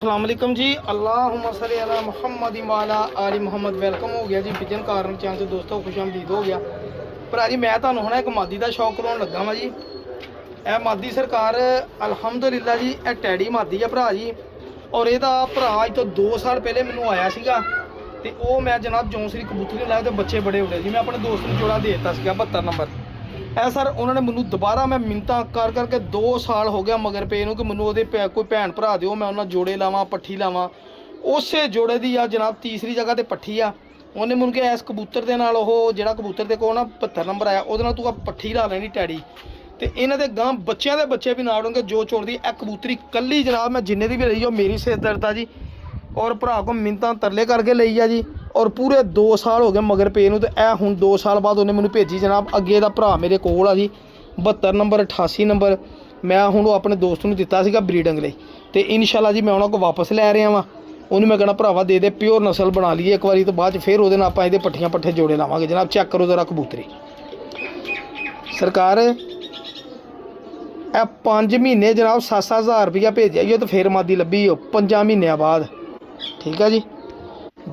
अस्सलाम वालेकुम जी। अल्लाहुम्मा सल्ली अला मुहम्मद वाला आली मुहम्मद। वेलकम हो गया जी विजन कारण चैनल से दोस्तों, खुश आमदीद हो गया भरा जी। मैं ਤੁਹਾਨੂੰ ਹੁਣ ਇੱਕ ਮਾਦੀ ਦਾ ਸ਼ੌਕ ਕਰਾਉਣ ਲੱਗਾ ਵਾਂ ਜੀ। ਇਹ ਮਾਦੀ ਸਰਕਾਰ ਅਲਹਮਦੁਲਿਲਾ ਜੀ, ਇਹ ਟੈਡੀ ਮਾਦੀ ਆ ਭਰਾ ਜੀ। ਔਰ ਇਹਦਾ ਭਰਾ ਅੱਜ ਤੋਂ 2 ਸਾਲ ਪਹਿਲੇ ਮੈਨੂੰ ਆਇਆ ਸੀਗਾ ਤੇ ਉਹ ਮੈਂ ਜਨਾਬ ਜੌਂਸਰੀ ਕਬੂਤਰੀ ਲਾਇਆ ਤੇ ਬੱਚੇ ਬੜੇ ਉੜੇ ਜੀ। ਮੈਂ ਆਪਣੇ ਦੋਸਤ ਨੂੰ ਜੋੜਾ ਦੇ ਦਿੱਤਾ ਸੀਗਾ 72 ਨੰਬਰ। ਇਹ ਸਰ ਉਹਨਾਂ ਨੇ ਮੈਨੂੰ ਦੁਬਾਰਾ, ਮੈਂ ਮਿੰਨਤਾਂ ਕਰ ਕਰਕੇ 2 ਸਾਲ ਹੋ ਗਿਆ ਮਗਰ ਪਏ ਨੂੰ ਕਿ ਮੈਨੂੰ ਉਹਦੇ ਕੋਈ ਭੈਣ ਭਰਾ ਦਿਓ, ਮੈਂ ਉਹਨਾਂ ਜੋੜੇ ਲਾਵਾਂ, ਪੱਠੀ ਲਾਵਾਂ। ਉਸੇ ਜੋੜੇ ਦੀ ਆ ਜਨਾਬ ਤੀਸਰੀ ਜਗ੍ਹਾ ਤੇ ਪੱਠੀ ਆ। ਉਹਨੇ ਮੈਨੂੰ ਕਿਹਾ ਇਸ ਕਬੂਤਰ ਦੇ ਨਾਲ, ਉਹ ਜਿਹੜਾ ਕਬੂਤਰ ਦੇ ਕੋਲ ਨਾ 72 ਨੰਬਰ ਆਇਆ, ਉਹਦੇ ਨਾਲ ਤੂੰ ਆ ਪੱਠੀ ਲਾ ਲੈਣੀ ਟੈਡੀ। ਤੇ ਇਹਨਾਂ ਦੇ ਗਾਂ ਬੱਚਿਆਂ ਦੇ ਬੱਚੇ ਵੀ ਨਾਲ ਹੋਣਗੇ ਜੋ ਚੋੜਦੀ। ਇਹ ਕਬੂਤਰੀ ਕੱਲੀ ਜਨਾਬ ਮੈਂ ਜਿੰਨੇ ਦੀ ਵੀ ਲਈ ਉਹ ਮੇਰੀ ਸਿਰ ਦਰਦ ਆ ਜੀ। ਔਰ ਭਰਾ ਕੋ ਮਿੰਨਤਾਂ ਤਰਲੇ ਕਰਕੇ ਲਈ ਆ ਜੀ। ਔਰ ਪੂਰੇ 2 ਸਾਲ ਹੋ ਗਏ ਮਗਰ ਪਏ ਨੂੰ। ਤੇ ਇਹ ਹੁਣ 2 ਸਾਲ ਬਾਅਦ ਉਹਨੇ ਮੈਨੂੰ ਭੇਜੀ ਜਨਾਬ। ਅੱਗੇ ਦਾ ਭਰਾ ਮੇਰੇ ਕੋਲ ਆ ਜੀ 72 ਨੰਬਰ 88 ਨੰਬਰ। ਮੈਂ ਹੁਣ ਉਹ ਆਪਣੇ ਦੋਸਤ ਨੂੰ ਦਿੱਤਾ ਸੀਗਾ ਬਰੀਡਿੰਗ ਲਈ ਤੇ ਇਨਸ਼ਾਅੱਲਾ ਜੀ ਮੈਂ ਉਹਨਾਂ ਕੋਲ ਵਾਪਸ ਲੈ ਰਿਹਾ ਵਾਂ। ਉਹਨੂੰ ਮੈਂ ਕਹਿਣਾ ਭਰਾਵਾ ਦੇ ਦੇ, ਪਿਓਰ ਨਸਲ ਬਣਾ ਲਈਏ ਇੱਕ ਵਾਰੀ, ਤੋਂ ਬਾਅਦ 'ਚ ਫਿਰ ਉਹਦੇ ਨਾਲ ਆਪਾਂ ਇਹਦੇ ਪੱਠੀਆਂ ਪੱਠੇ ਜੋੜੇ ਲਾਵਾਂਗੇ ਜਨਾਬ। ਚੈੱਕ ਕਰੋ ਜ਼ਰਾ ਕਬੂਤਰੀ ਸਰਕਾਰ। ਇਹ 5 ਮਹੀਨੇ ਜਨਾਬ 7-7 ਹਜ਼ਾਰ ਰੁਪਈਆ ਭੇਜਿਆ ਜੀ। ਉਹ ਤਾਂ ਫਿਰ ਮਾਦੀ ਲੱਭੀ ਉਹ 5 ਮਹੀਨਿਆਂ ਬਾਅਦ। ਠੀਕ ਆ ਜੀ,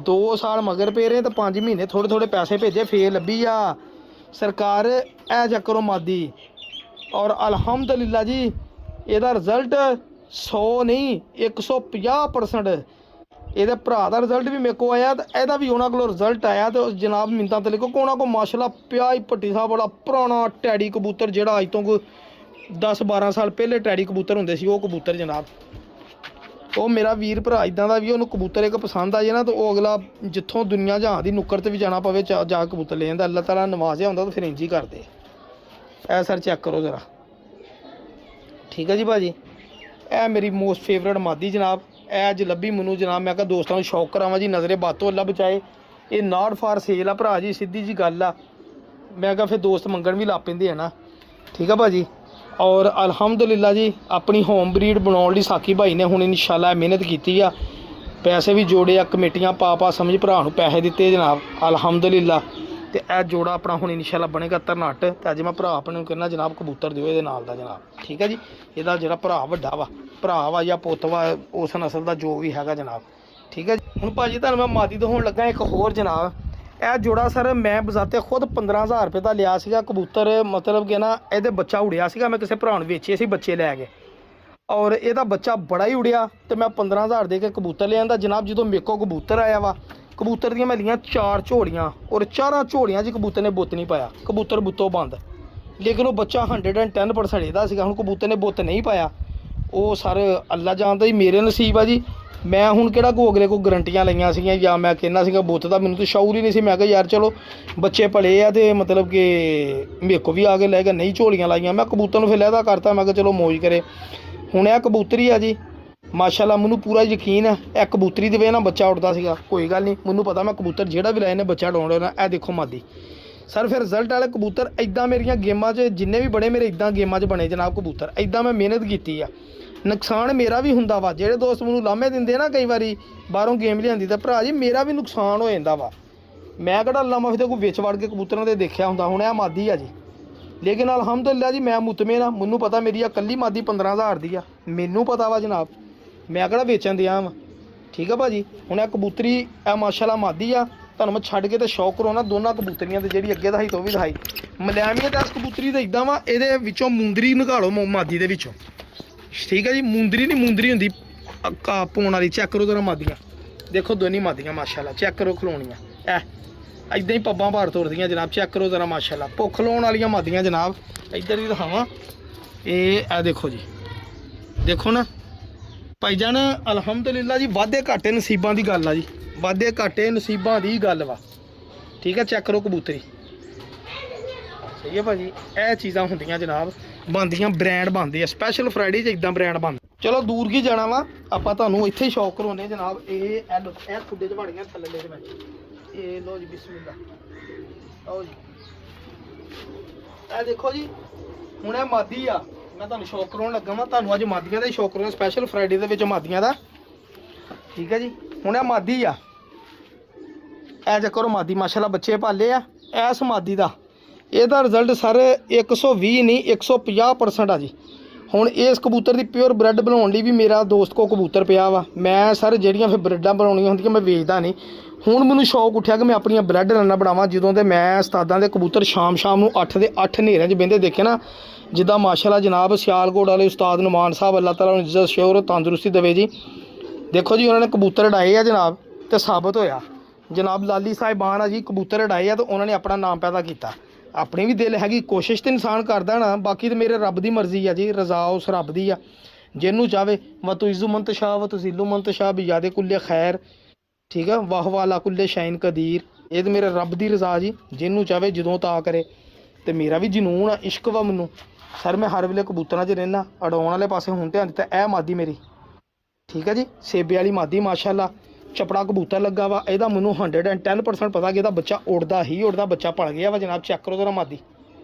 2 ਸਾਲ ਮਗਰ ਪਏ ਰਹੇ ਤਾਂ 5 ਮਹੀਨੇ ਥੋੜ੍ਹੇ ਥੋੜ੍ਹੇ ਪੈਸੇ ਭੇਜੇ ਫੇਰ ਲੱਭੀ ਆ ਸਰਕਾਰ। ਇਹ ਚੱਕਰੋਂ ਮਾਦੀ। ਔਰ ਅਲਹਮਦੁਲਿਲਾ ਜੀ ਇਹਦਾ ਰਿਜ਼ਲਟ 100 ਨਹੀਂ 150%। ਇਹਦੇ ਭਰਾ ਦਾ ਰਿਜ਼ਲਟ ਵੀ ਮੇਰੇ ਕੋਲ ਆਇਆ ਤੇ ਇਹਦਾ ਵੀ ਉਹਨਾਂ ਕੋਲੋਂ ਰਿਜ਼ਲਟ ਆਇਆ। ਤੇ ਜਨਾਬ ਮਿੰਨਤਾਂ ਤੇ ਲਿਖੋ ਕਿ ਉਹਨਾਂ ਕੋਲ ਮਾਸ਼ਾਅੱਲਾ ਪਿਆ ਹੀ ਭੱਟੀ ਸਾਹਿਬ ਵਾਲਾ ਪੁਰਾਣਾ ਟੈਡੀ ਕਬੂਤਰ, ਜਿਹੜਾ ਅੱਜ ਤੋਂ ਕੋਈ 10-12 ਸਾਲ ਪਹਿਲੇ ਟੈਡੀ ਕਬੂਤਰ ਹੁੰਦੇ ਸੀ। ਉਹ ਕਬੂਤਰ ਜਨਾਬ, ਉਹ ਮੇਰਾ ਵੀਰ ਭਰਾ ਇੱਦਾਂ ਦਾ ਵੀ ਉਹਨੂੰ ਕਬੂਤਰ ਇੱਕ ਪਸੰਦ ਆ ਜੇ ਨਾ ਤਾਂ ਉਹ ਅਗਲਾ ਜਿੱਥੋਂ ਦੁਨੀਆ ਜਹਾਂ ਦੀ ਨੁੱਕਰ 'ਤੇ ਵੀ ਜਾਣਾ ਪਵੇ ਜਾ ਕਬੂਤਰ ਲੈ ਜਾਂਦਾ। ਅੱਲਾਹ ਤਾਲਾ ਨਵਾਜ਼ਿਆ ਹੁੰਦਾ ਤਾਂ ਫਿਰ ਇੰਝ ਹੀ ਕਰਦੇ। ਇਹ ਸਰ ਚੈੱਕ ਕਰੋ ਜ਼ਰਾ। ਠੀਕ ਹੈ ਜੀ ਭਾਜੀ, ਇਹ ਮੇਰੀ ਮੋਸਟ ਫੇਵਰੇਟ ਮਾਦੀ ਜਨਾਬ। ਇਹ ਅੱਜ ਲੱਭੀ ਮੈਨੂੰ ਜਨਾਬ। ਮੈਂ ਕਿਹਾ ਦੋਸਤਾਂ ਨੂੰ ਸ਼ੌਕ ਕਰਾਵਾਂ ਜੀ, ਨਜ਼ਰੇ ਬਾਤੋਂ ਅੱਲਾ ਬਚਾਏ। ਇਹ ਨਾਟ ਫਾਰ ਸੇਲ ਆ ਭਰਾ ਜੀ, ਸਿੱਧੀ ਜੀ ਗੱਲ ਆ। ਮੈਂ ਕਿਹਾ ਫਿਰ ਦੋਸਤ ਮੰਗਣ ਵੀ ਲੱਗ ਪੈਂਦੇ ਆ ਨਾ। ਠੀਕ ਆ ਭਾਜੀ। ਔਰ ਅਲਹਮਦੁਲਿਲਾ ਜੀ ਆਪਣੀ ਹੋਮ ਬਰੀਡ ਬਣਾਉਣ ਲਈ ਸਾਕੀ ਭਾਈ ਨੇ ਹੁਣ ਇਨਸ਼ਾਅੱਲਾ ਮਿਹਨਤ ਕੀਤੀ ਆ। ਪੈਸੇ ਵੀ ਜੋੜੇ ਆ, ਕਮੇਟੀਆਂ ਪਾ ਸਮਝ ਭਰਾ ਨੂੰ ਪੈਸੇ ਦਿੱਤੇ ਜਨਾਬ ਅਲਹਮਦੁਲਿਲਾ। ਤੇ ਇਹ ਜੋੜਾ ਆਪਣਾ ਹੁਣ ਇਨਸ਼ਾਅੱਲਾ ਬਣੇਗਾ ਤਰਨਾਟ। ਤੇ ਅੱਜ ਮੈਂ ਭਰਾ ਆਪਣੇ ਨੂੰ ਕਹਿੰਦਾ ਜਨਾਬ ਕਬੂਤਰ ਦਿਓ ਇਹਦੇ ਨਾਲ ਦਾ ਜਨਾਬ। ਠੀਕ ਹੈ ਜੀ, ਇਹਦਾ ਜਿਹੜਾ ਭਰਾ ਵੱਡਾ ਵਾ, ਭਰਾ ਵਾ ਜਾਂ ਪੁੱਤ ਵਾ, ਉਸ ਨਸਲ ਦਾ ਜੋ ਵੀ ਹੈਗਾ ਜਨਾਬ। ਠੀਕ ਹੈ ਜੀ। ਹੁਣ ਭਾਜੀ ਤੁਹਾਨੂੰ ਮੈਂ ਮਾਦੀ ਦਿਖਾਉਣ ਲੱਗਾ ਇੱਕ ਹੋਰ ਜਨਾਬ। ਇਹ ਜੋੜਾ ਸਰ ਮੈਂ ਬਜ਼ਾਤੇ ਖੁਦ 15,000 ਰੁਪਏ ਦਾ ਲਿਆ ਸੀਗਾ ਕਬੂਤਰ। ਮਤਲਬ ਕਿ ਨਾ ਇਹਦੇ ਬੱਚਾ ਉੜਿਆ ਸੀਗਾ, ਮੈਂ ਕਿਸੇ ਭਰਾ ਨੂੰ ਵੇਚੇ ਸੀ ਬੱਚੇ ਲੈ ਕੇ। ਔਰ ਇਹਦਾ ਬੱਚਾ ਬੜਾ ਹੀ ਉੜਿਆ ਤੇ ਮੈਂ 15,000 ਦੇ ਕੇ ਕਬੂਤਰ ਲਿਆਂਦਾ ਜਨਾਬ। ਜਦੋਂ ਮੇਰੇ ਕੋਲ ਕਬੂਤਰ ਆਇਆ ਵਾ, ਕਬੂਤਰ ਦੀਆਂ ਮੈਂ ਲੀਆਂ 4 ਝੋਲੀਆਂ ਔਰ 4 ਝੋਲੀਆਂ 'ਚ ਕਬੂਤਰ ਨੇ ਬੁੱਤ ਨਹੀਂ ਪਾਇਆ। ਕਬੂਤਰ ਬੁੱਤੋਂ ਬੰਦ, ਲੇਕਿਨ ਉਹ ਬੱਚਾ 110% ਇਹਦਾ ਸੀਗਾ। ਹੁਣ ਕਬੂਤਰ ਨੇ ਬੁੱਤ ਨਹੀਂ ਪਾਇਆ। ਉਹ ਸਰ ਅੱਲਾ ਜਾਣਦਾ ਜੀ, ਮੇਰੇ ਨਸੀਬ ਆ ਜੀ। ਮੈਂ ਹੁਣ ਕਿਹੜਾ ਕੋ ਅਗਲੇ ਕੋ ਗਰੰਟੀਆਂ ਲਈਆਂ ਸੀਗੀਆਂ ਜਾਂ ਮੈਂ ਕਹਿੰਦਾ ਸੀਗਾ ਬੁੱਤ ਦਾ, ਮੈਨੂੰ ਤਾਂ ਸ਼ੌਰ ਹੀ ਨਹੀਂ ਸੀ। ਮੈਂ ਕਿਹਾ ਯਾਰ ਚਲੋ ਬੱਚੇ ਪਲੇ ਆ ਤੇ ਮਤਲਬ ਕਿ ਮੇਰੇ ਕੋ ਵੀ ਆ ਕੇ ਲੈ ਕੇ ਨਹੀਂ ਝੋਲੀਆਂ ਲਾਈਆਂ। ਮੈਂ ਕਬੂਤਰ ਨੂੰ ਫਿਰ ਲਹਿਦਾ ਕਰਤਾ, ਮੈਂ ਕਿਹਾ ਚਲੋ ਮੌਜ ਕਰੇ। ਹੁਣ ਇਹ ਕਬੂਤਰੀ ਆ ਜੀ ਮਾਸ਼ਾਅੱਲਾ, ਮੈਨੂੰ ਪੂਰਾ ਯਕੀਨ ਹੈ ਇਹ ਕਬੂਤਰੀ ਦੇ ਵੇ ਨਾ ਬੱਚਾ ਉੱਡਦਾ ਸੀਗਾ। ਕੋਈ ਗੱਲ ਨਹੀਂ, ਮੈਨੂੰ ਪਤਾ ਮੈਂ ਕਬੂਤਰ ਜਿਹੜਾ ਵੀ ਲਾਏ ਨੇ ਬੱਚਾ ਉਡਾਉਣਾ। ਇਹ ਦੇਖੋ ਮਾਦੀ ਸਰ। ਫਿਰ ਰਿਜ਼ਲਟ ਵਾਲੇ ਕਬੂਤਰ ਇੱਦਾਂ ਮੇਰੀਆਂ ਗੇਮਾਂ 'ਚ ਜਿੰਨੇ ਵੀ ਬਣੇ ਮੇਰੇ ਇੱਦਾਂ ਗੇਮਾਂ 'ਚ ਬਣੇ ਜਨਾਬ ਕਬੂਤਰ। ਇੱਦਾਂ ਮੈਂ ਮਿਹਨਤ ਕੀਤੀ ਆ। ਨੁਕਸਾਨ ਮੇਰਾ ਵੀ ਹੁੰਦਾ ਵਾ। ਜਿਹੜੇ ਦੋਸਤ ਮੈਨੂੰ ਲਾਮੇ ਦਿੰਦੇ ਨਾ ਕਈ ਵਾਰੀ ਬਾਹਰੋਂ ਗੇਮ ਲਿਆਂਦੀ ਤਾਂ ਭਰਾ ਜੀ ਮੇਰਾ ਵੀ ਨੁਕਸਾਨ ਹੋ ਜਾਂਦਾ ਵਾ। ਮੈਂ ਕਿਹੜਾ ਲਾਮਾ ਫਿਰ ਕੋਈ ਵਿੱਚ ਵੜ ਕੇ ਕਬੂਤਰਾਂ ਦੇ ਦੇਖਿਆ ਹੁੰਦਾ। ਹੁਣ ਇਹ ਮਾਦੀ ਆ ਜੀ, ਲੇਕਿਨ ਅਲਹਮਦੁਲਿਲਾ ਜੀ ਮੈਂ ਮੁਤਮਿਨ ਆ। ਮੈਨੂੰ ਪਤਾ ਮੇਰੀ ਆ ਇਕੱਲੀ ਮਾਦੀ 15,000 ਦੀ ਆ, ਮੈਨੂੰ ਪਤਾ ਵਾ ਜਨਾਬ। ਮੈਂ ਕਿਹੜਾ ਵੇਚਣ ਦਿਆਂ ਵਾ। ਠੀਕ ਆ ਭਾਜੀ। ਹੁਣ ਇਹ ਕਬੂਤਰੀ ਇਹ ਮਾਸ਼ਾਅੱਲਾ ਮਾਦੀ ਆ। ਤੁਹਾਨੂੰ ਮੈਂ ਛੱਡ ਕੇ ਤੇ ਸ਼ੌਕ ਕਰੋ ਨਾ ਦੋਨਾਂ ਕਬੂਤਰੀਆਂ ਤੇ, ਜਿਹੜੀ ਅੱਗੇ ਦਿਖਾਈ ਤੋਂ ਵੀ ਦਿਖਾਈ ਮਲਿਆਮੀਆਂ ਤਾਂ ਇਸ ਕਬੂਤਰੀ ਦਾ ਇੱਦਾਂ ਵਾ। ਇਹਦੇ ਵਿੱਚੋਂ ਮੁੰਦਰੀ ਨਿਕਾਲੋ ਮਾਦੀ ਦੇ ਵਿੱਚੋਂ। ਠੀਕ ਹੈ ਜੀ, ਮੁੰਦਰੀ ਨਹੀਂ ਮੁੰਦਰੀ ਹੁੰਦੀ ਪਾਉਣ ਵਾਲੀ। ਚੈੱਕ ਕਰੋ ਜਰਾ ਮਾਦੀਆਂ, ਦੇਖੋ ਦੋਨੀ ਮਾਦੀਆਂ ਮਾਸ਼ਾਅੱਲਾ। ਚੈੱਕ ਕਰੋ ਖਲੋਣੀਆਂ ਇੱਦਾਂ ਹੀ ਪੱਬਾਂ ਭਾਰ ਤੋੜਦੀਆਂ ਜਨਾਬ। ਚੈੱਕ ਕਰੋ ਜਰਾ ਮਾਸ਼ਾਅੱਲਾ, ਭੁੱਖ ਲਾਉਣ ਵਾਲੀਆਂ ਮਾਦੀਆਂ ਜਨਾਬ। ਇੱਧਰ ਵੀ ਦਿਖਾਵਾਂ। ਇਹ ਦੇਖੋ ਜੀ, ਦੇਖੋ ਨਾ ਭਾਈਜਾਨ ਅਲਹਮਦੁਲਿਲਾ ਜੀ। ਵਾਧੇ ਘਾਟੇ ਨਸੀਬਾਂ ਦੀ ਗੱਲ ਆ ਜੀ, ਵਾਧੇ ਘਾਟੇ ਨਸੀਬਾਂ ਦੀ ਗੱਲ ਵਾ। ਠੀਕ ਹੈ, ਚੈੱਕ ਕਰੋ ਕਬੂਤਰੀ। ਸਹੀ ਹੈ ਭਾਜੀ। ਇਹ ਚੀਜ਼ਾਂ ਹੁੰਦੀਆਂ ਜਨਾਬ, ਬਣਦੀਆਂ ਬ੍ਰਾਂਡ ਬਣਦੇ ਆ। ਸਪੈਸ਼ਲ ਫਰਾਈਡੇ 'ਚ ਇੱਦਾਂ ਬ੍ਰਾਂਡ ਬਣਦੇ। ਚਲੋ ਦੂਰ ਕੀ ਜਾਣਾ ਵਾ, ਆਪਾਂ ਤੁਹਾਨੂੰ ਇੱਥੇ ਹੀ ਸ਼ੌਕ ਕਰਾਉਂਦੇ ਜਨਾਬ। ਇਹ ਖੁੱਡੇ 'ਚ ਵੜ ਗਈਆਂ ਥੱਲੇ ਦੇ ਵਿੱਚ। ਇਹ ਲੋ ਜੀ ਬਿਸਮਿਲ੍ਲਾ। ਆਓ ਜੀ, ਇਹ ਦੇਖੋ ਜੀ। ਹੁਣ ਇਹ ਮਾਦੀ ਆ, ਮੈਂ ਤੁਹਾਨੂੰ ਸ਼ੌਕ ਕਰਾਉਣ ਲੱਗਾ ਵਾਂ। ਤੁਹਾਨੂੰ ਅੱਜ ਮਾਦੀਆਂ ਦਾ ਹੀ ਸ਼ੌਕ ਕਰਾਉਣਾ, ਸਪੈਸ਼ਲ ਫਰਾਈਡੇ ਦੇ ਵਿੱਚ ਮਾਦੀਆਂ ਦਾ। ਠੀਕ ਹੈ ਜੀ। ਹੁਣ ਇਹ ਮਾਦੀ ਆ, ਇਹ ਚੱਕਰ ਮਾਦੀ ਮਾਸ਼ਾਅੱਲਾ ਬੱਚੇ ਪਾਲੇ ਆ। ਇਸ ਮਾਦੀ ਦਾ ਇਹਦਾ ਰਿਜ਼ਲਟ ਸਰ 120 ਨਹੀਂ 150% ਆ ਜੀ। ਹੁਣ ਇਸ ਕਬੂਤਰ ਦੀ ਪਿਓਰ ਬ੍ਰੈਡ ਬਣਾਉਣ ਲਈ ਵੀ ਮੇਰਾ ਦੋਸਤ ਕੋ ਕਬੂਤਰ ਪਿਆ ਵਾ। ਮੈਂ ਸਰ ਜਿਹੜੀਆਂ ਫਿਰ ਬ੍ਰੈਡਾਂ ਬਣਾਉਣੀਆਂ ਹੁੰਦੀਆਂ ਮੈਂ ਵੇਚਦਾ ਨਹੀਂ। ਹੁਣ ਮੈਨੂੰ ਸ਼ੌਕ ਉੱਠਿਆ ਕਿ ਮੈਂ ਆਪਣੀਆਂ ਬ੍ਰੈਡ ਰੰਨਾਂ ਬਣਾਵਾਂ। ਜਦੋਂ ਦੇ ਮੈਂ ਉਸਤਾਦਾਂ ਦੇ ਕਬੂਤਰ ਸ਼ਾਮ ਨੂੰ 8 ਦੇ 8 ਹਨੇਰਿਆਂ 'ਚ ਬਹਿੰਦੇ ਦੇਖੇ ਨਾ, ਜਿੱਦਾਂ ਮਾਸ਼ਾਅੱਲਾ ਜਨਾਬ ਸਿਆਲਕੋਟ ਵਾਲੇ ਉਸਤਾਦ ਨੁਮਾਨ ਸਾਹਿਬ, ਅੱਲਾਹ ਤਾਲਾ ਨੂੰ ਇੱਜ਼ਤ ਸ਼ੋਹਰਤ ਤੰਦਰੁਸਤੀ ਦੇਵੇ ਜੀ। ਦੇਖੋ ਜੀ ਉਹਨਾਂ ਨੇ ਕਬੂਤਰ ਉਡਾਏ ਆ ਜਨਾਬ, ਤੇ ਸਾਬਤ ਹੋਇਆ ਜਨਾਬ ਲਾਲੀ ਸਾਹਿਬਾਨ ਆ ਜੀ, ਕਬੂਤਰ ਉਡਾਏ ਆ ਤੇ ਉਹਨਾਂ ਨੇ ਆਪਣਾ ਨਾਮ ਪੈਦਾ ਕੀਤਾ। ਆਪਣੀ ਵੀ ਦਿਲ ਹੈਗੀ, ਕੋਸ਼ਿਸ਼ ਤੇ ਇਨਸਾਨ ਕਰਦਾ ਨਾ, ਬਾਕੀ ਤੇ ਮੇਰੇ ਰੱਬ ਦੀ ਮਰਜ਼ੀ ਆ ਜੀ, ਰਜ਼ਾ ਉਸ ਰੱਬ ਦੀ ਆ। ਜਿਹਨੂੰ ਚਾਹਵੇ ਵਤੂ ਇਜ਼ੂ ਮੰਤਸ਼ਾ ਵਤੂ ਜ਼ਿਲੂ ਮੰਤਸ਼ਾ ਵੀ ਯਾਦੇ ਕੁੱਲੇ ਖੈਰ, ਠੀਕ ਆ, ਵਾਹ ਵਾਲਾ ਕੁੱਲੇ ਸ਼ਾਇਨ ਕਦੀਰ। ਇਹ ਤੇ ਮੇਰੇ ਰੱਬ ਦੀ ਰਜ਼ਾ ਜੀ, ਜਿਹਨੂੰ ਚਾਹਵੇ ਜਦੋਂ ਤਾ ਕਰੇ। ਤੇ ਮੇਰਾ ਵੀ ਜਨੂਨ ਆ, ਇਸ਼ਕ ਵਾ ਮੈਨੂੰ ਸਰ। ਮੈਂ ਹਰ ਵੇਲੇ ਕਬੂਤਰਾਂ 'ਚ ਰਹਿਣਾ, ਉਡਾਉਣ ਵਾਲੇ ਪਾਸੇ ਹੁਣ ਧਿਆਨ ਦਿੱਤਾ। ਇਹ ਮਾਦੀ ਮੇਰੀ, ਠੀਕ ਆ ਜੀ, ਸੇਬੇ ਵਾਲੀ ਮਾਦੀ ਮਾਸ਼ਾਅੱਲਾ, ਚਪੜਾ ਕਬੂਤਰ ਲੱਗਾ ਵਾ। ਇਹਦਾ ਮੈਨੂੰ 110% ਪਤਾ ਕਿ ਇਹਦਾ ਬੱਚਾ ਉੜਦਾ ਹੀ ਉੜਦਾ, ਬੱਚਾ ਪਲ ਗਿਆ ਵਾ ਜਨਾਬ। ਚੈੱਕ ਕਰੋ ਜ਼ਰਾ ਮਾਦੀ,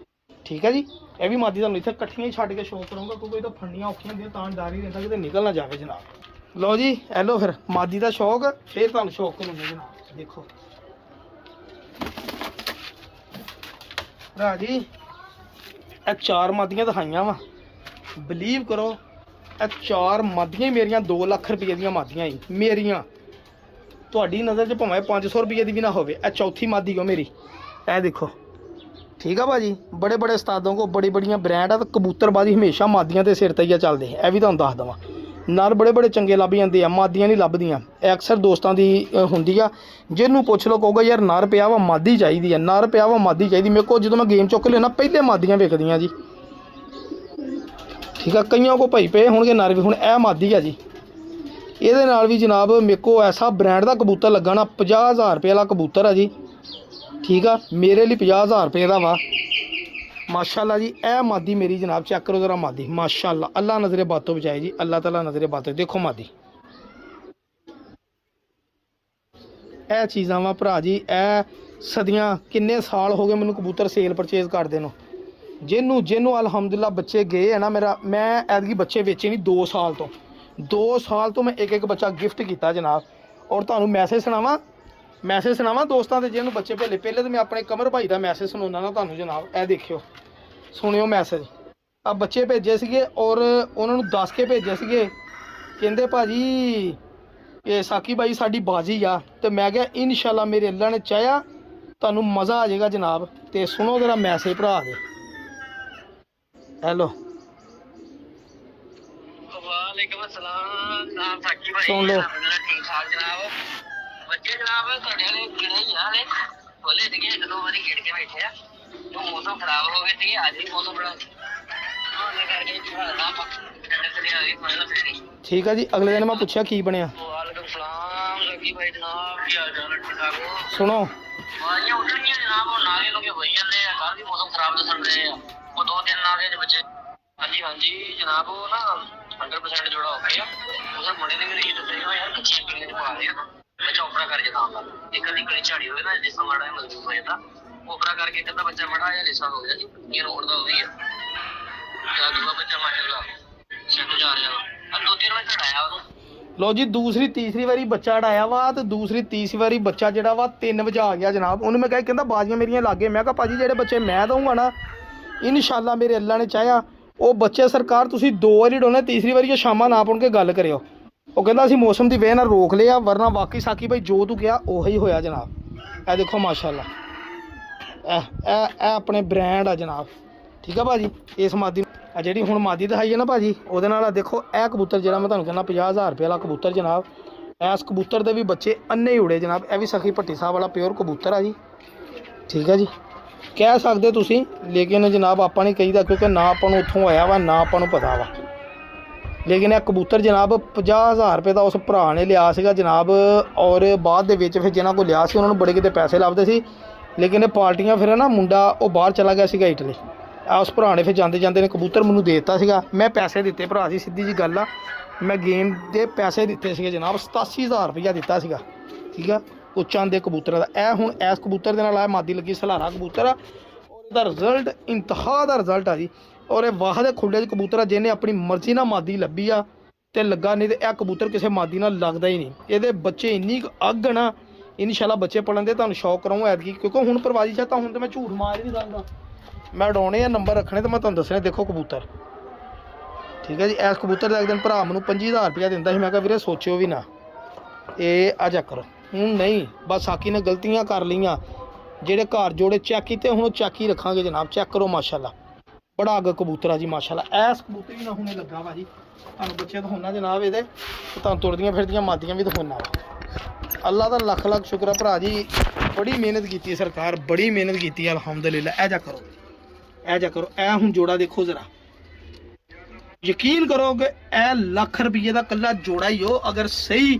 ਠੀਕ ਆ ਜੀ। ਇਹ ਵੀ ਮਾਦੀ ਤੁਹਾਨੂੰ ਇੱਥੇ ਇਕੱਠੀਆਂ ਹੀ ਛੱਡ ਕੇ ਸ਼ੌਕ ਕਰੂੰਗਾ, ਕਿਉਂਕਿ ਇਹ ਤਾਂ ਫੰਡੀਆਂ ਔਖੀਆਂ ਹੁੰਦੀਆਂ, ਤਾਂ ਡਰ ਹੀ ਰਹਿੰਦਾ ਕਿਤੇ ਨਿਕਲ ਨਾ ਜਾਵੇ ਜਨਾਬ। ਲਓ ਜੀ ਇਹ ਲਓ ਫਿਰ ਮਾਦੀ ਦਾ ਸ਼ੌਕ, ਫਿਰ ਤੁਹਾਨੂੰ ਸ਼ੌਕ ਕਰੂੰਗਾ ਜਨਾਬ। ਦੇਖੋ ਭਰਾ ਜੀ, ਇਹ 4 ਮਾਦੀਆਂ ਦਿਖਾਈਆਂ ਵਾ, ਬਲੀਵ ਕਰੋ ਇਹ 4 ਮਾਦੀਆਂ ਹੀ ਮੇਰੀਆਂ 2 ਲੱਖ ਰੁਪਏ ਦੀਆਂ ਮਾਦੀਆਂ ਹੀ ਮੇਰੀਆਂ। ਤੁਹਾਡੀ ਨਜ਼ਰ 'ਚ ਭਾਵੇਂ 500 ਰੁਪਏ ਦੀ ਵੀ ਨਾ ਹੋਵੇ, ਇਹ ਚੌਥੀ ਮਾਦੀ ਹੋ ਮੇਰੀ। ਇਹ ਦੇਖੋ, ਠੀਕ ਆ ਭਾਜੀ। ਬੜੇ ਬੜੇ ਉਸਤਾਦੋਂ ਕੋ ਬੜੀ ਬੜੀਆਂ ਬ੍ਰਾਂਡ ਆ, ਤੇ ਕਬੂਤਰਬਾਜ਼ੀ ਹਮੇਸ਼ਾ ਮਾਦੀਆਂ ਦੇ ਸਿਰ ਤੇ ਹੀ ਚੱਲਦੇ। ਇਹ ਵੀ ਤੁਹਾਨੂੰ ਦੱਸ ਦੇਵਾਂ, ਨਰ ਬੜੇ ਬੜੇ ਚੰਗੇ ਲੱਭ ਜਾਂਦੇ ਆ, ਮਾਦੀਆਂ ਨਹੀਂ ਲੱਭਦੀਆਂ। ਇਹ ਅਕਸਰ ਦੋਸਤਾਂ ਦੀ ਹੁੰਦੀ ਆ, ਜਿਹਨੂੰ ਪੁੱਛ ਲਓ ਕਹੂਗਾ ਯਾਰ ਨਰ ਪਿਆ ਵਾ ਮਾਦੀ ਚਾਹੀਦੀ ਆ, ਨਰ ਪਿਆ ਵਾ ਮਾਦੀ ਚਾਹੀਦੀ। ਮੇਰੇ ਕੋਲ ਜਦੋਂ ਮੈਂ ਗੇਮ ਚੁੱਕ ਲੈਣਾ ਪਹਿਲੇ ਮਾਦੀਆਂ ਵਿਕਦੀਆਂ ਜੀ, ਠੀਕ ਆ। ਕਈਆਂ ਕੋ ਭਾਈ ਪਏ ਹੋਣਗੇ ਨਰ ਵੀ। ਹੁਣ ਇਹ ਮਾਦੀ ਆ ਜੀ, ਇਹਦੇ ਨਾਲ ਵੀ ਜਨਾਬ ਮੇਰੇ ਕੋ ਐਸਾ ਬ੍ਰਾਂਡ ਦਾ ਕਬੂਤਰ ਲੱਗਾ ਨਾ, 50,000 ਰੁਪਏ ਵਾਲਾ ਕਬੂਤਰ ਆ ਜੀ, ਠੀਕ ਆ। ਮੇਰੇ ਲਈ 50,000 ਰੁਪਏ ਦਾ ਵਾ ਮਾਸ਼ਾਅੱਲਾ ਜੀ। ਇਹ ਮਾਦੀ ਮੇਰੀ ਜਨਾਬ, ਚੈੱਕ ਕਰੋ ਜ਼ਰਾ ਮਾਦੀ ਮਾਸ਼ਾਅੱਲਾ। ਅੱਲਾ ਨਜ਼ਰੇ ਬਾਤੋਂ ਬਚਾਏ ਜੀ, ਅੱਲਾਹ ਤਾਲਾ ਨਜ਼ਰੇ ਬਾਤੋਂ। ਦੇਖੋ ਮਾਦੀ, ਇਹ ਚੀਜ਼ਾਂ ਵਾ ਭਰਾ ਜੀ। ਇਹ ਸਦੀਆਂ ਕਿੰਨੇ ਸਾਲ ਹੋ ਗਏ ਮੈਨੂੰ ਕਬੂਤਰ ਸੇਲ ਪਰਚੇਜ਼ ਕਰਦੇ ਨੂੰ। ਜਿਹਨੂੰ ਅਲਹਮਦੁਲਿਲਾ ਬੱਚੇ ਗਏ ਹੈ ਨਾ ਮੇਰਾ, ਮੈਂ ਐਤਕੀ ਬੱਚੇ ਵੇਚੇ ਨਹੀਂ 2 ਸਾਲ ਤੋਂ। 2 ਸਾਲ ਤੋਂ ਮੈਂ ਇੱਕ ਬੱਚਾ ਗਿਫਟ ਕੀਤਾ ਜਨਾਬ। ਔਰ ਤੁਹਾਨੂੰ ਮੈਸੇਜ ਸੁਣਾਵਾਂ ਦੋਸਤਾਂ ਦੇ ਜਿਹਨੂੰ ਬੱਚੇ ਪਹਿਲੇ ਤਾਂ ਮੈਂ ਆਪਣੇ ਕਮਰ ਭਾਈ ਦਾ ਮੈਸੇਜ ਸੁਣਾਉਣਾ ਨਾ ਤੁਹਾਨੂੰ ਜਨਾਬ। ਇਹ ਦੇਖਿਓ, ਸੁਣਿਓ ਮੈਸੇਜ। ਆ ਬੱਚੇ ਭੇਜੇ ਸੀਗੇ ਔਰ ਉਹਨਾਂ ਨੂੰ ਦੱਸ ਕੇ ਭੇਜੇ ਸੀਗੇ, ਕਹਿੰਦੇ ਭਾਜੀ ਇਹ ਸਾਕੀ ਬਾਈ ਸਾਡੀ ਬਾਜੀ ਆ। ਤੇ ਮੈਂ ਕਿਹਾ ਇਨਸ਼ਾਅੱਲਾ ਮੇਰੇ ਅੱਲਾ ਨੇ ਚਾਹਿਆ ਤੁਹਾਨੂੰ ਮਜ਼ਾ ਆ ਜਾਏਗਾ ਜਨਾਬ। ਤੇ ਸੁਣੋ ਜ਼ਰਾ ਮੈਸੇਜ ਭਰਾ ਦੇ। ਹੈਲੋ ਵਾਲੇਕੁਮ अस्सलाम जनाब, साकी भाई सुन लो। ठीक ठाक जनाब। बच्चे जनाब ਤੁਹਾਡੇ ਵਾਲੇ ਕਿਹੜੇ ਯਾਰ ਬੋਲੇ ਸੀਗੇ 1-2 ਵਾਰੀ ਖੇਡ ਕੇ ਬੈਠੇ ਆ। तो मौसम खराब हो गए थे, आज भी मौसम बड़ा होने करके ठीक है जी। अगले दिन मैं पूछा की बनया। वालेकुम सलाम साकी भाई जनाब, की हाल चाल है? ठीक ठाक हो? सुनो वारियां उठ रही जनाब, और नागे लोगे होई ਜਾਂਦੇ ਆ। ਕੱਲ ਵੀ मौसम खराब ਦੱਸਣ ਰਹੇ ਆ, ਉਹ 2-3 ਨਾਗੇ ਦੇ ਬੱਚੇ। ਹਾਂਜੀ जनाब, वो ना 100% जोड़ा हो गया। उसे मुंडे ने मेरे ये दसया यार कच्चे पिंगे च पा रहे हैं, मैं चौपड़ा कर जनाब एक कदी कड़ी झाड़ी होए ना जिसका माड़ा मजबूत हो जाता, ओपरा करके एक अद्धा बच्चा बड़ा या लिसा हो गया जी। ये रोड दा होई है या दूसरा बच्चा माशाल्लाह सेट जा रहा है। अब 2-3 बार चढ़ाया वो। ਲਓ ਜੀ, ਦੂਸਰੀ ਤੀਸਰੀ ਵਾਰੀ ਬੱਚਾ ਅੜਾਇਆ ਵਾ, ਤੇ ਦੂਸਰੀ ਤੀਸਰੀ ਵਾਰੀ ਬੱਚਾ ਜਿਹੜਾ ਵਾ 3 ਵਜੇ ਆ ਗਿਆ ਜਨਾਬ। ਉਹਨੂੰ ਮੈਂ ਕਹਿੰਦਾ ਬਾਜ਼ੀਆਂ ਮੇਰੀਆਂ ਲਾਗੇ। ਮੈਂ ਕਿਹਾ ਭਾਜੀ ਜਿਹੜੇ ਬੱਚੇ ਮੈਂ ਦਊਂਗਾ ਨਾ ਇਨਸ਼ਾਅੱਲਾ ਮੇਰੇ ਅੱਲਾ ਨੇ ਚਾਹਿਆ ਉਹ ਬੱਚੇ ਸਰਕਾਰ ਤੁਸੀਂ 2 ਵਾਰੀ ਡੋਨੇ, ਤੀਸਰੀ ਵਾਰੀ ਸ਼ਾਮਾਂ ਨਾ ਪੁਣ ਕੇ ਗੱਲ ਕਰਿਓ। ਉਹ ਕਹਿੰਦਾ ਅਸੀਂ ਮੌਸਮ ਦੀ ਵਜ੍ਹਾ ਨਾਲ ਰੋਕ ਲਿਆ, ਵਰਨਾ ਵਾਕਈ ਸਾਕੀ ਭਾਈ ਜੋ ਤੂੰ ਕਿਹਾ ਉਹੀ ਹੋਇਆ ਜਨਾਬ। ਇਹ ਦੇਖੋ ਮਾਸ਼ਾਅੱਲਾ, ਇਹ ਆਪਣੇ ਬ੍ਰਾਂਡ ਆ ਜਨਾਬ, ਠੀਕ ਆ ਭਾਜੀ। ਇਸ ਮਾਦੀ ਆ ਜਿਹੜੀ ਹੁਣ ਮਾਦੀ ਦਿਖਾਈ ਹੈ ਨਾ ਭਾਜੀ, ਉਹਦੇ ਨਾਲ ਆ ਦੇਖੋ ਇਹ ਕਬੂਤਰ ਜਿਹੜਾ ਮੈਂ ਤੁਹਾਨੂੰ ਕਹਿੰਦਾ 50,000 ਰੁਪਏ ਵਾਲਾ ਕਬੂਤਰ ਜਨਾਬ। ਇਸ ਕਬੂਤਰ ਦੇ ਵੀ ਬੱਚੇ ਅੰਨੇ ਹੀ ਉੜੇ ਜਨਾਬ। ਇਹ ਵੀ ਸਖੀ ਭੱਟੀ ਸਾਹਿਬ ਵਾਲਾ ਪਿਓਰ ਕਬੂਤਰ ਆ ਜੀ, ਠੀਕ ਹੈ ਜੀ। ਕਹਿ ਸਕਦੇ ਤੁਸੀਂ, ਲੇਕਿਨ ਜਨਾਬ ਆਪਾਂ ਨਹੀਂ ਕਹੀਦਾ, ਕਿਉਂਕਿ ਨਾ ਆਪਾਂ ਨੂੰ ਉੱਥੋਂ ਆਇਆ ਵਾ, ਨਾ ਆਪਾਂ ਨੂੰ ਪਤਾ ਵਾ। ਲੇਕਿਨ ਇਹ ਕਬੂਤਰ ਜਨਾਬ 50,000 ਰੁਪਏ ਦਾ ਉਸ ਭਰਾ ਨੇ ਲਿਆ ਸੀਗਾ ਜਨਾਬ। ਔਰ ਬਾਅਦ ਦੇ ਵਿੱਚ ਫਿਰ ਜਿਹਨਾਂ ਕੋਲ ਲਿਆ ਸੀ ਉਹਨਾਂ ਨੂੰ ਬੜੇ ਕਿਤੇ ਪੈਸੇ ਲੱਭਦੇ ਸੀ, ਲੇਕਿਨ ਇਹ ਪਾਰਟੀਆਂ ਫਿਰ ਨਾ ਮੁੰਡਾ ਉਹ ਬਾਹਰ ਚਲਾ ਗਿਆ ਸੀਗਾ ਇਟਲੀ। ਉਸ ਭਰਾ ਨੇ ਫਿਰ ਜਾਂਦੇ ਨੇ ਕਬੂਤਰ ਮੈਨੂੰ ਦੇ ਦਿੱਤਾ ਸੀਗਾ। ਮੈਂ ਪੈਸੇ ਦਿੱਤੇ ਭਰਾ ਜੀ, ਸਿੱਧੀ ਜੀ ਗੱਲ ਆ। ਮੈਂ ਗੇਮ ਦੇ ਪੈਸੇ ਦਿੱਤੇ ਸੀਗੇ ਜਨਾਬ, 87,000 ਰੁਪਈਆ ਦਿੱਤਾ ਸੀਗਾ, ਠੀਕ ਆ। ਉਹ ਚੰਦ ਦੇ ਕਬੂਤਰਾਂ ਦਾ। ਇਹ ਹੁਣ ਇਸ ਕਬੂਤਰ ਦੇ ਨਾਲ ਆ ਮਾਦੀ ਲੱਗੀ ਸਲਾਰਾ ਕਬੂਤਰ ਆ, ਔਰ ਇਹਦਾ ਰਿਜ਼ਲਟ ਇੰਤਹਾ ਦਾ ਰਿਜ਼ਲਟ ਆ ਜੀ। ਔਰ ਇਹ ਵਾਹ ਦੇ ਖੁੱਲੇ 'ਚ ਕਬੂਤਰ ਆ, ਜਿਹਨੇ ਆਪਣੀ ਮਰਜ਼ੀ ਨਾਲ ਮਾਦੀ ਲੱਭੀ ਆ ਤੇ ਲੱਗਾ, ਨਹੀਂ ਤੇ ਇਹ ਕਬੂਤਰ ਕਿਸੇ ਮਾਦੀ ਨਾਲ ਲੱਗਦਾ ਹੀ ਨਹੀਂ। ਇਹਦੇ ਬੱਚੇ ਇੰਨੀ ਅੱਗ ਨਾ, ਇਨਸ਼ਾਅੱਲਾ ਬੱਚੇ ਪਲਣ ਦੇ ਤੁਹਾਨੂੰ ਸ਼ੌਕ ਕਰਾਉਂ ਐਤਕੀ, ਕਿਉਂਕਿ ਹੁਣ ਪਰਵਾਜ਼ੀ ਚਾਹਤਾ ਹੁਣ ਤਾਂ ਮੈਂ ਝੂਠ ਮਾਰ ਹੀ ਨਹੀਂ ਸਕਦਾ। ਮੈਂ ਉਡਾਉਣੇ ਆ, ਨੰਬਰ ਰੱਖਣੇ ਤੇ ਮੈਂ ਤੁਹਾਨੂੰ ਦੱਸਣੇ। ਦੇਖੋ ਕਬੂਤਰ ਠੀਕ ਹੈ ਜੀ। ਇਸ ਕਬੂਤਰ ਦਾ ਇੱਕ ਦਿਨ ਭਰਾ ਮੈਨੂੰ 25000 ਰੁਪਇਆ ਦਿੰਦਾ ਸੀ, ਮੈਂ ਕਿਹਾ ਵੀਰੇ ਸੋਚਿਓ ਵੀ ਨਾ, ਇਹ ਆ ਚੈੱਕ ਕਰੋ। ਹੁਣ ਨਹੀਂ, ਬਸ ਸਾਕੀ ਨੇ ਗਲਤੀਆਂ ਕਰ ਲਈਆਂ, ਜਿਹੜੇ ਘਰ ਜੋੜੇ ਚੈੱਕ ਕੀਤੇ ਹੁਣ ਉਹ ਚੈੱਕ ਹੀ ਰੱਖਾਂਗੇ ਜਨਾਬ। ਚੈੱਕ ਕਰੋ ਮਾਸ਼ਾਅੱਲਾ, ਬੜਾ ਅੱਗ ਕਬੂਤਰ ਆ ਜੀ ਮਾਸ਼ਾਅੱਲਾ। ਐਸ ਕਬੂਤਰ ਵੀ ਨਾ ਹੁਣੇ ਲੱਗਾ ਵਾ ਜੀ, ਤੁਹਾਨੂੰ ਬੱਚੇ ਦਿਖਾਉਣਾ ਜਨਾਬ ਇਹਦੇ, ਤੇ ਤੁਹਾਨੂੰ ਤੁਰਦੀਆਂ ਫਿਰਦੀਆਂ ਮਾਦੀਆਂ ਵੀ ਦਿਖਾਉਣਾ ਵਾ। ਅੱਲਾ ਦਾ ਲੱਖ ਲੱਖ ਸ਼ੁਕਰ ਹੈ ਭਰਾ ਜੀ, ਬੜੀ ਮਿਹਨਤ ਕੀਤੀ ਹੈ ਸਰਕਾਰ, ਬੜੀ ਮਿਹਨਤ ਕੀਤੀ ਹੈ ਅਲਹਮਦੁਲਿਲਾ। ਇਹ ਜਾ ਕਰੋ, ਇਹ ਜਾ ਕਰੋ, ਇਹ ਹੁਣ ਜੋੜਾ ਦੇਖੋ ਜ਼ਰਾ, ਯਕੀਨ ਕਰੋ ਕਿ ਇਹ ਲੱਖ ਰੁਪਏ ਦਾ ਕੱਲਾ ਜੋੜਾ ਹੀ ਹੋ। ਅਗਰ ਸਹੀ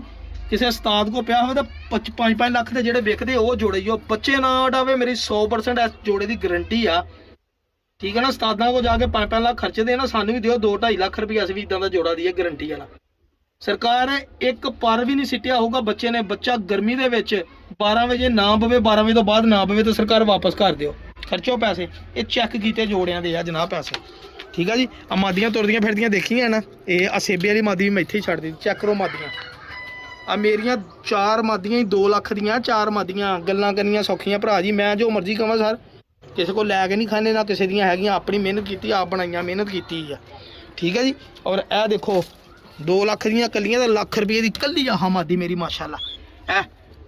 ਕਿਸੇ ਉਸਤਾਦ ਕੋ ਪਿਆ ਹੋਵੇ ਤਾਂ 5-5 ਲੱਖ ਦੇ ਜਿਹੜੇ ਵਿਕਦੇ ਉਹ ਜੋੜੇ ਹੀ ਹੋ। ਬੱਚੇ ਨਾ ਉਡਾਵੇ, ਮੇਰੀ 100% ਇਸ ਜੋੜੇ ਦੀ ਗਰੰਟੀ ਆ, ਠੀਕ ਹੈ ਨਾ। ਉਸਤਾਦਾਂ ਕੋ ਜਾ ਕੇ 5-5 ਲੱਖ ਖਰਚਦੇ ਨਾ, ਸਾਨੂੰ ਵੀ ਦਿਓ 2-2.5 ਲੱਖ ਰੁਪਏ, ਅਸੀਂ ਵੀ ਇਦਾਂ ਦਾ ਜੋੜਾ ਦੀਏ ਗਰੰਟੀ ਵਾਲਾ। ਸਰਕਾਰ ਨੇ ਇੱਕ ਪਰ ਵੀ ਨਹੀਂ ਸਿੱਟਿਆ ਹੋਊਗਾ ਬੱਚੇ ਨੇ। ਬੱਚਾ ਗਰਮੀ ਦੇ ਵਿੱਚ 12 ਵਜੇ ਨਾ ਪਵੇ, 12 ਵਜੇ ਤੋਂ ਬਾਅਦ ਨਾ ਪਵੇ, ਤਾਂ ਸਰਕਾਰ ਵਾਪਸ ਕਰ ਦਿਓ, ਖਰਚੋ ਪੈਸੇ। ਇਹ ਚੈੱਕ ਕੀਤੇ ਜੋੜਿਆਂ ਦੇ ਆ ਜਨਾਬ ਪੈਸੇ, ਠੀਕ ਆ ਜੀ। ਆ ਮਾਦੀਆਂ ਤੁਰਦੀਆਂ ਫਿਰਦੀਆਂ ਦੇਖੀਆਂ ਨਾ, ਇਹ ਆ ਸੇਬੇ ਵਾਲੀ ਮਾਦੀ ਵੀ ਮੈਂ ਇੱਥੇ ਹੀ ਛੱਡ ਦਿੱਤੀ। ਚੈੱਕ ਕਰੋ ਮਾਦੀਆਂ, ਆ ਮੇਰੀਆਂ 4 ਮਾਦੀਆਂ ਹੀ 2 ਲੱਖ ਦੀਆਂ 4 ਮਾਦੀਆਂ। ਗੱਲਾਂ ਕਰਨੀਆਂ ਸੌਖੀਆਂ ਭਰਾ ਜੀ, ਮੈਂ ਜੋ ਮਰਜ਼ੀ ਕਹਾਂ ਸਰ, ਕਿਸੇ ਕੋਲ ਲੈ ਕੇ ਨਹੀਂ ਖਾਣੇ, ਨਾ ਕਿਸੇ ਦੀਆਂ ਹੈਗੀਆਂ, ਆਪਣੀ ਮਿਹਨਤ ਕੀਤੀ, ਆਪ ਬਣਾਈਆਂ, ਮਿਹਨਤ ਕੀਤੀ ਆ, ਠੀਕ ਹੈ ਜੀ। ਔਰ ਇਹ ਦੇਖੋ 2 ਲੱਖ ਦੀਆਂ ਕੱਲੀਆਂ, ਤਾਂ ਲੱਖ ਰੁਪਏ ਦੀ ਕੱਲੀ ਆਹ ਮਾਦੀ ਮੇਰੀ ਮਾਸ਼ਾਅੱਲਾ।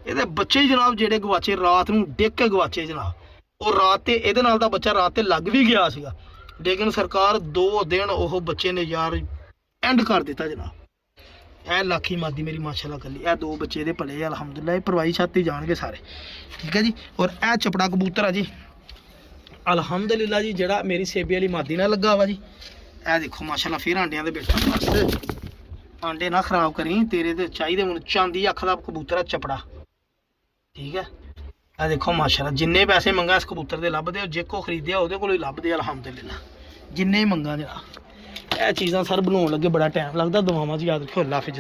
ਇਹਦੇ ਬੱਚੇ ਹੀ ਜਨਾਬ ਜਿਹੜੇ ਗਵਾਚੇ, ਰਾਤ ਨੂੰ ਡਿੱਗ ਕੇ ਗਵਾਚੇ ਜਨਾਬ। ਉਹ ਰਾਤ ਤੇ ਇਹਦੇ ਨਾਲ ਦਾ ਬੱਚਾ ਰਾਤ ਤੇ ਲੱਗ ਵੀ ਗਿਆ ਸੀਗਾ, ਲੇਕਿਨ ਸਰਕਾਰ 2 ਦਿਨ ਉਹ ਬੱਚੇ ਨੇ ਯਾਰ ਐਂਡ ਕਰ ਦਿੱਤਾ ਜਨਾਬ। ਇਹ ਲੱਖੀ ਮਾਦੀ ਮੇਰੀ ਮਾਸ਼ਾਅੱਲਾ ਕੱਲੀ। ਇਹ 2 ਬੱਚੇ ਇਹਦੇ ਭਲੇ ਅਲਹਮਦੁਲਿਲਾ, ਇਹ ਪਰਵਾਈ ਛਾਤੀ ਜਾਣਗੇ ਸਾਰੇ, ਠੀਕ ਹੈ ਜੀ। ਔਰ ਇਹ ਚਪੜਾ ਕਬੂਤਰ ਆ ਜੀ ਅਲਹਮਦੁਲਿਲਾ ਜੀ, ਜਿਹੜਾ ਮੇਰੀ ਸੇਬੇ ਵਾਲੀ ਮਾਦੀ ਨਾਲ ਲੱਗਾ ਵਾ ਜੀ। ਇਹ ਦੇਖੋ ਮਾਸ਼ਾਅੱਲਾ, ਫਿਰ ਆਂਡਿਆਂ ਦੇ ਬੈਠਾ, ਬਸ ਆਂਡੇ ਨਾ ਖਰਾਬ ਕਰੀ, ਤੇਰੇ ਤੇ ਚਾਹੀਦੇ ਹੁਣ। ਚਾਂਦੀ ਅੱਖ ਦਾ ਕਬੂਤਰ ਆ ਚਪੜਾ, ਠੀਕ ਹੈ। ਇਹ ਦੇਖੋ ਮਾਸ਼ਾਅੱਲਾ, ਜਿੰਨੇ ਪੈਸੇ ਮੰਗਾ ਇਸ ਕਬੂਤਰ ਦੇ ਲੱਭਦੇ ਹੋ, ਜੇ ਕੋ ਖਰੀਦਿਆ ਉਹਦੇ ਕੋਲ ਹੀ ਲੱਭਦੇ ਅਲਹਮਦੁਲਿਲਾ, ਜਿੰਨੇ ਹੀ ਮੰਗਾ ਜਰਾ। ਇਹ ਚੀਜ਼ਾਂ ਸਰ ਬਣਾਉਣ ਲੱਗੇ ਬੜਾ ਟਾਈਮ ਲੱਗਦਾ, ਦੁਆਵਾਂ 'ਚ ਯਾਦ ਰੱਖਿਓ। ਅੱਲਾ ਹਾਫਿਜ਼।